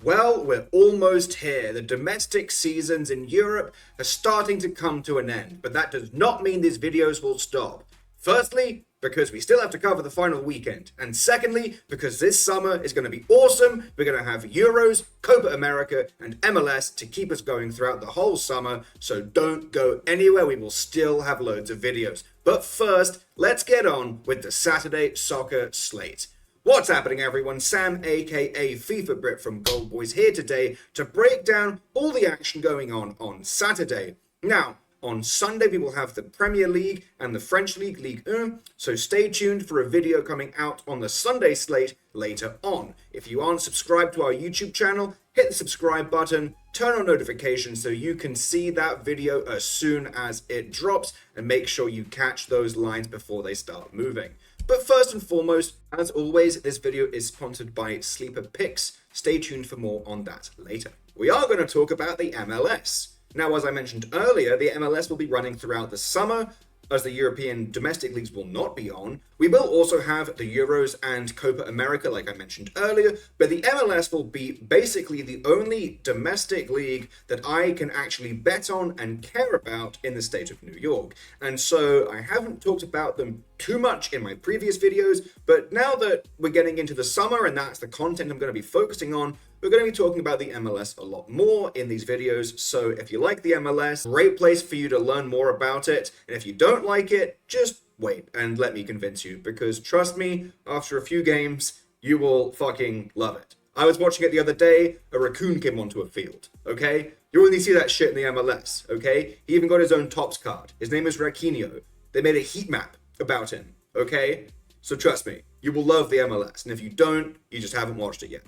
Well, we're almost here. The domestic seasons in Europe are starting to come to an end, but that does not mean these videos will stop. Firstly, because we still have to cover the final weekend, and secondly, because this summer is going to be awesome. We're going to have Euros, Copa America, and MLS to keep us going throughout the whole summer, so don't go anywhere. We will still have loads of videos. But first, let's get on with the Saturday soccer slate. What's happening, everyone? Sam, aka FIFA Brit from Gold Boys, here today to break down all the action going on Saturday. Now, on Sunday, we will have the Premier League and the French League, Ligue 1, so stay tuned for a video coming out on the Sunday slate later on. If you aren't subscribed to our YouTube channel, hit the subscribe button, turn on notifications so you can see that video as soon as it drops, and make sure you catch those lines before they start moving. But first and foremost, as always, this video is sponsored by Sleeper Picks. Stay tuned for more on that later. We are going to talk about the MLS. Now, as I mentioned earlier, the MLS will be running throughout the summer, as the European domestic leagues will not be on. We will also have the Euros and Copa America, like I mentioned earlier, but the MLS will be basically the only domestic league that I can actually bet on and care about in the state of New York. And so I haven't talked about them too much in my previous videos, but now that we're getting into the summer and that's the content I'm going to be focusing on, we're going to be talking about the MLS a lot more in these videos. So if you like the MLS, great place for you to learn more about it. And if you don't like it, just wait and let me convince you, because trust me, after a few games, you will fucking love it. I was watching it the other day, a raccoon came onto a field, okay? You only see that shit in the MLS, okay? He even got his own Topps card. His name is Raquinho. They made a heat map about him, okay? So trust me, you will love the MLS. And if you don't, you just haven't watched it yet.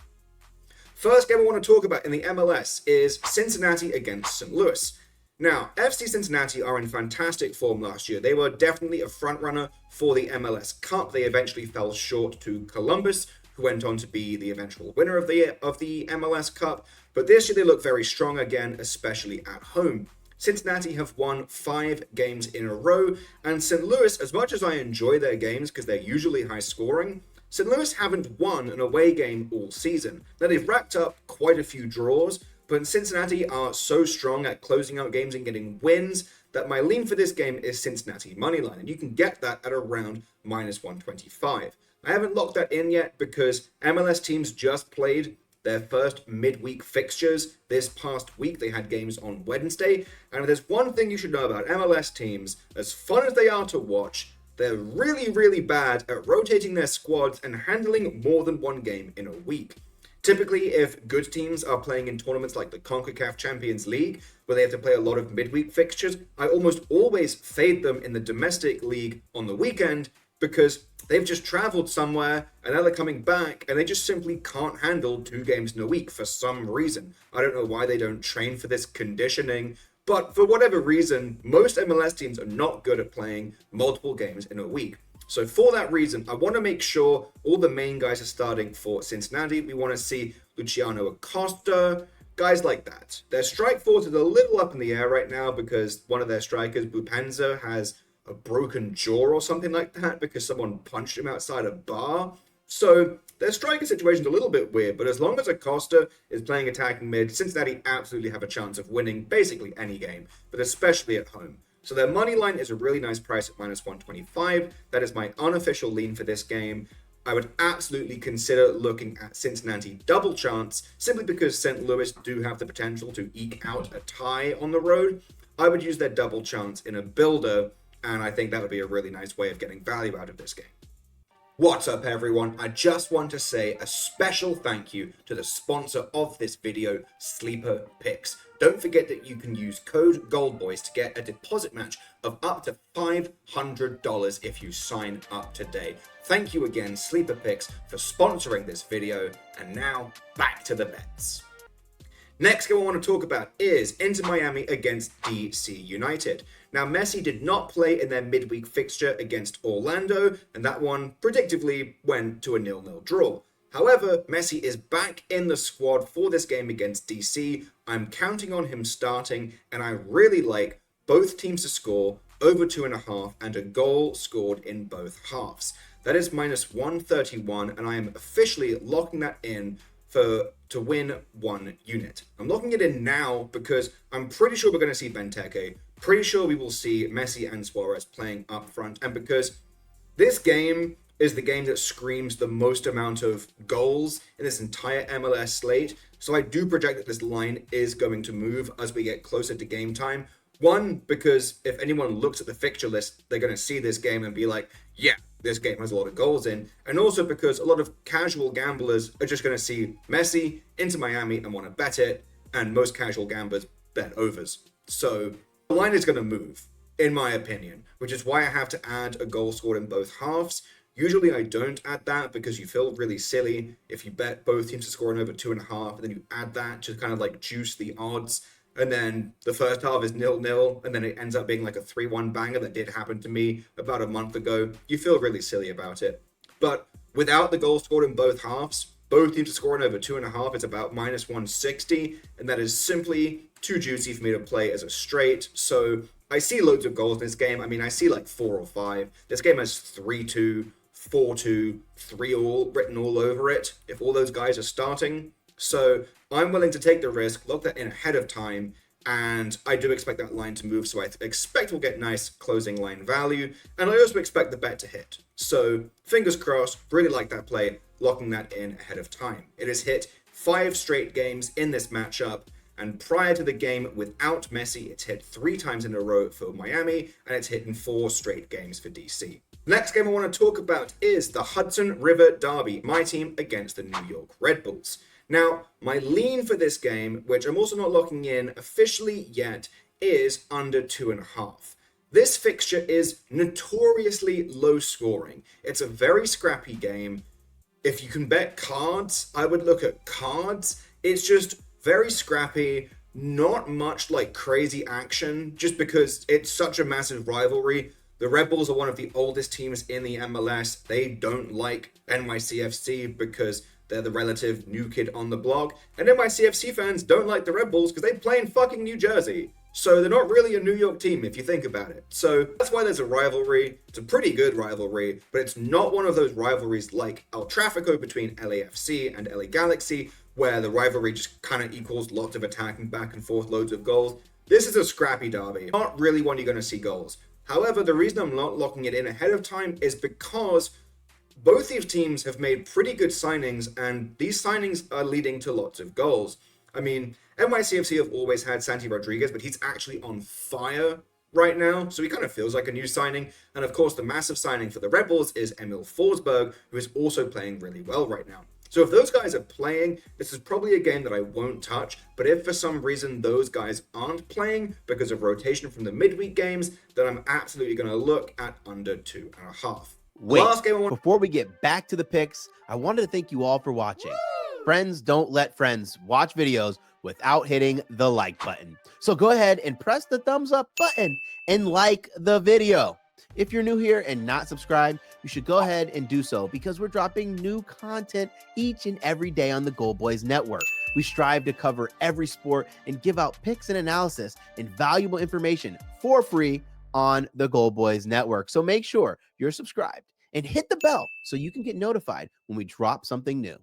First game I want to talk about in the MLS is Cincinnati against St. Louis. Now, FC Cincinnati are in fantastic form last year. They were definitely a front runner for the MLS Cup. They eventually fell short to Columbus, who went on to be the eventual winner of the MLS Cup. But this year they look very strong again, especially at home. Cincinnati have won 5 games in a row, and St. Louis, as much as I enjoy their games because they're usually high scoring, St. Louis haven't won an away game all season. Now, they've racked up quite a few draws, but Cincinnati are so strong at closing out games and getting wins that my lean for this game is Cincinnati moneyline, and you can get that at around -125. I haven't locked that in yet because MLS teams just played their first midweek fixtures this past week. They had games on Wednesday, and if there's one thing you should know about MLS teams, as fun as they are to watch, they're really, really bad at rotating their squads and handling more than one game in a week. Typically, if good teams are playing in tournaments like the CONCACAF Champions League, where they have to play a lot of midweek fixtures, I almost always fade them in the domestic league on the weekend because they've just traveled somewhere and now they're coming back and they just simply can't handle 2 games in a week for some reason. I don't know why they don't train for this conditioning, but for whatever reason, most MLS teams are not good at playing multiple games in a week. So for that reason, I want to make sure all the main guys are starting for Cincinnati. We want to see Luciano Acosta, guys like that. Their strike force is a little up in the air right now because one of their strikers, Bupenza, has a broken jaw or something like that because someone punched him outside a bar. So their striker situation is a little bit weird, but as long as Acosta is playing attacking mid, Cincinnati absolutely have a chance of winning basically any game, but especially at home. So their money line is a really nice price at -125. That is my unofficial lean for this game. I would absolutely consider looking at Cincinnati double chance, simply because St. Louis do have the potential to eke out a tie on the road. I would use their double chance in a builder, and I think that would be a really nice way of getting value out of this game. What's up, everyone? I just want to say a special thank you to the sponsor of this video, Sleeper Picks. Don't forget that you can use code GOLDBOYS to get a deposit match of up to $500 if you sign up today. Thank you again, Sleeper Picks, for sponsoring this video. And now, back to the bets. Next game I want to talk about is Inter Miami against DC United. Now, Messi did not play in their midweek fixture against Orlando, and that one predictably went to a 0-0 draw. However, Messi is back in the squad for this game against DC. I'm counting on him starting, and I really like both teams to score over 2.5 and a goal scored in both halves. That is -131, and I am officially locking that in to win 1 unit. I'm locking it in now because I'm pretty sure we're going to see Benteke. Pretty sure we will see Messi and Suarez playing up front. And because this game is the game that screams the most amount of goals in this entire MLS slate. So I do project that this line is going to move as we get closer to game time. One, because if anyone looks at the fixture list, they're going to see this game and be like, yeah, this game has a lot of goals in. And also because a lot of casual gamblers are just going to see Messi into Miami and want to bet it. And most casual gamblers bet overs. So the line is going to move, in my opinion, which is why I have to add a goal scored in both halves. Usually I don't add that because you feel really silly if you bet both teams to score in over 2.5, and then you add that to kind of like juice the odds. And then the first half is 0-0, and then it ends up being like a 3-1 banger that did happen to me about a month ago. You feel really silly about it. But without the goal scored in both halves, both teams to score in over 2.5 is about minus 160, and that is simply too juicy for me to play as a straight. So I see loads of goals in this game. I mean, I see like 4 or 5. This game has 3-2, 4-2, 3-all written all over it, if all those guys are starting. So I'm willing to take the risk, lock that in ahead of time, and I do expect that line to move, so I expect we'll get nice closing line value, and I also expect the bet to hit. So fingers crossed, really like that play, locking that in ahead of time. It has hit 5 straight games in this matchup, and prior to the game without Messi, it's hit 3 times in a row for Miami, and it's hit in 4 straight games for DC. Next game I want to talk about is the Hudson River Derby, my team against the New York Red Bulls. Now, my lean for this game, which I'm also not locking in officially yet, is under 2.5. This fixture is notoriously low scoring. It's a very scrappy game. If you can bet cards, I would look at cards. It's just very scrappy, not much like crazy action, just because it's such a massive rivalry. The Red Bulls are one of the oldest teams in the MLS. They don't like NYCFC because they're the relative new kid on the block. And NYCFC fans don't like the Red Bulls because they play in fucking New Jersey. So they're not really a New York team if you think about it. So that's why there's a rivalry. It's a pretty good rivalry, but it's not one of those rivalries like El Tráfico between LAFC and LA Galaxy, where the rivalry just kind of equals lots of attacking back and forth, loads of goals. This is a scrappy derby. Not really one you're going to see goals. However, the reason I'm not locking it in ahead of time is because both these teams have made pretty good signings, and these signings are leading to lots of goals. I mean, NYCFC have always had Santi Rodriguez, but he's actually on fire right now, so he kind of feels like a new signing. And of course, the massive signing for the Red Bulls is Emil Forsberg, who is also playing really well right now. So if those guys are playing, this is probably a game that I won't touch, but if for some reason those guys aren't playing because of rotation from the midweek games, then I'm absolutely going to look at under 2.5. Wait, before we get back to the picks, I wanted to thank you all for watching. Friends don't let friends watch videos without hitting the like button. So go ahead and press the thumbs up button and like the video. If you're new here and not subscribed, you should go ahead and do so because we're dropping new content each and every day on the Gold Boys Network. We strive to cover every sport and give out picks and analysis and valuable information for free on the Gold Boys Network. So make sure you're subscribed and hit the bell so you can get notified when we drop something new.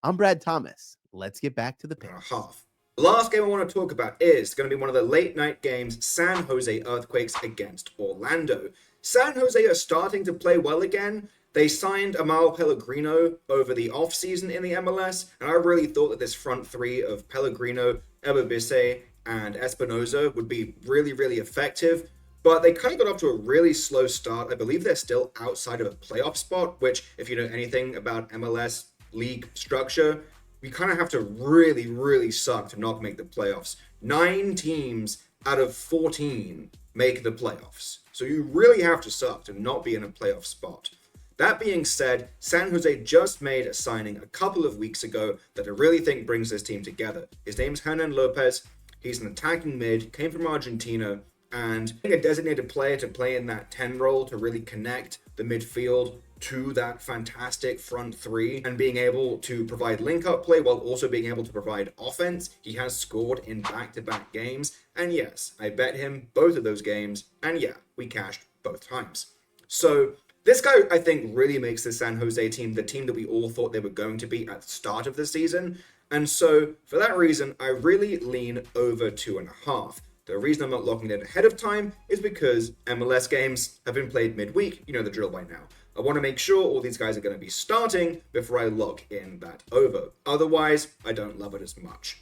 I'm Brad Thomas. Let's get back to the picks. The last game I want to talk about is going to be one of the late night games, San Jose Earthquakes against Orlando. San Jose are starting to play well again. They signed Amal Pellegrino over the offseason in the MLS, and I really thought that this front three of Pellegrino, Ebobisse, and Espinoza would be really, really effective. But they kind of got off to a really slow start. I believe they're still outside of a playoff spot, which, if you know anything about MLS league structure, we kind of have to really, really suck to not make the playoffs. 9 teams out of 14 make the playoffs. So you really have to suck to not be in a playoff spot. That being said, San Jose just made a signing a couple of weeks ago that I really think brings this team together. His name's Hernan Lopez. He's an attacking mid, came from Argentina, and being a designated player to play in that 10 role to really connect the midfield to that fantastic front three and being able to provide link-up play while also being able to provide offense. He has scored in back-to-back games, and yes, I bet him both of those games, and yeah, we cashed both times. So This guy, I think, really makes the San Jose team the team that we all thought they were going to be at the start of the season. And so, for that reason, I really lean over 2.5. The reason I'm not locking it ahead of time is because MLS games have been played midweek. You know the drill by now. I want to make sure all these guys are going to be starting before I lock in that over. Otherwise, I don't love it as much.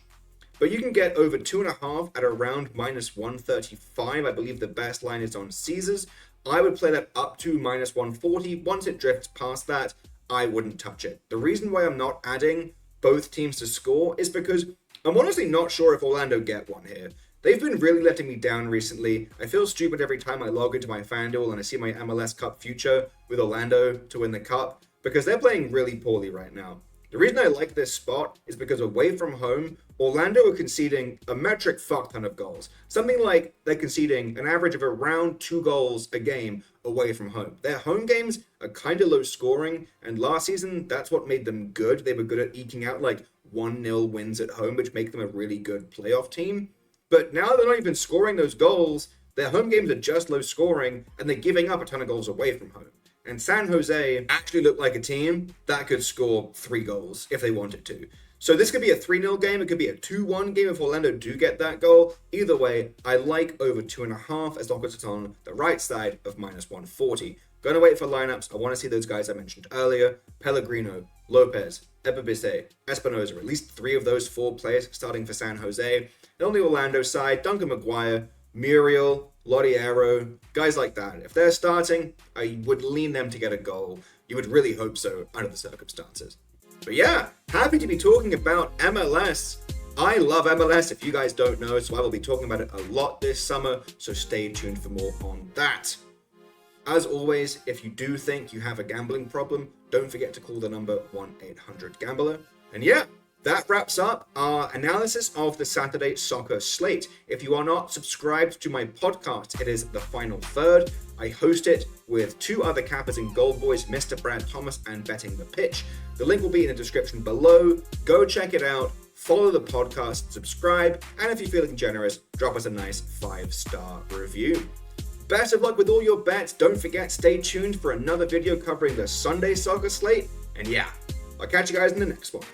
But you can get over 2.5 at around -135. I believe the best line is on Caesars. I would play that up to -140. Once it drifts past that, I wouldn't touch it. The reason why I'm not adding both teams to score is because I'm honestly not sure if Orlando get one here. They've been really letting me down recently. I feel stupid every time I log into my FanDuel and I see my MLS Cup future with Orlando to win the Cup because they're playing really poorly right now. The reason I like this spot is because away from home, Orlando are conceding a metric fuck ton of goals. Something like they're conceding an average of around 2 goals a game away from home. Their home games are kind of low scoring, and last season, that's what made them good. They were good at eking out like 1-0 wins at home, which make them a really good playoff team. But now they're not even scoring those goals. Their home games are just low scoring, and they're giving up a ton of goals away from home. And San Jose actually looked like a team that could score 3 goals if they wanted to. So this could be a 3-0 game. It could be a 2-1 game if Orlando do get that goal. Either way, I like over 2.5 as long as it's on the right side of -140. Going to wait for lineups. I want to see those guys I mentioned earlier. Pellegrino, Lopez, Ebobisse, Espinoza. At least 3 of those 4 players starting for San Jose. And on the Orlando side, Duncan Maguire, Muriel, Lodiero, guys like that. If they're starting, I would lean them to get a goal. You would really hope so under the circumstances. But yeah, happy to be talking about MLS. I love MLS if you guys don't know, so I will be talking about it a lot this summer, so stay tuned for more on that. As always, if you do think you have a gambling problem, don't forget to call the number 1-800-GAMBLER. And yeah, that wraps up our analysis of the Saturday soccer slate. If you are not subscribed to my podcast, it is The Final Third. I host it with 2 other cappers and goal boys, Mr. Brad Thomas and Betting the Pitch. The link will be in the description below. Go check it out, follow the podcast, subscribe, and if you're feeling generous, drop us a nice 5-star review. Best of luck with all your bets. Don't forget, stay tuned for another video covering the Sunday soccer slate. And yeah, I'll catch you guys in the next one.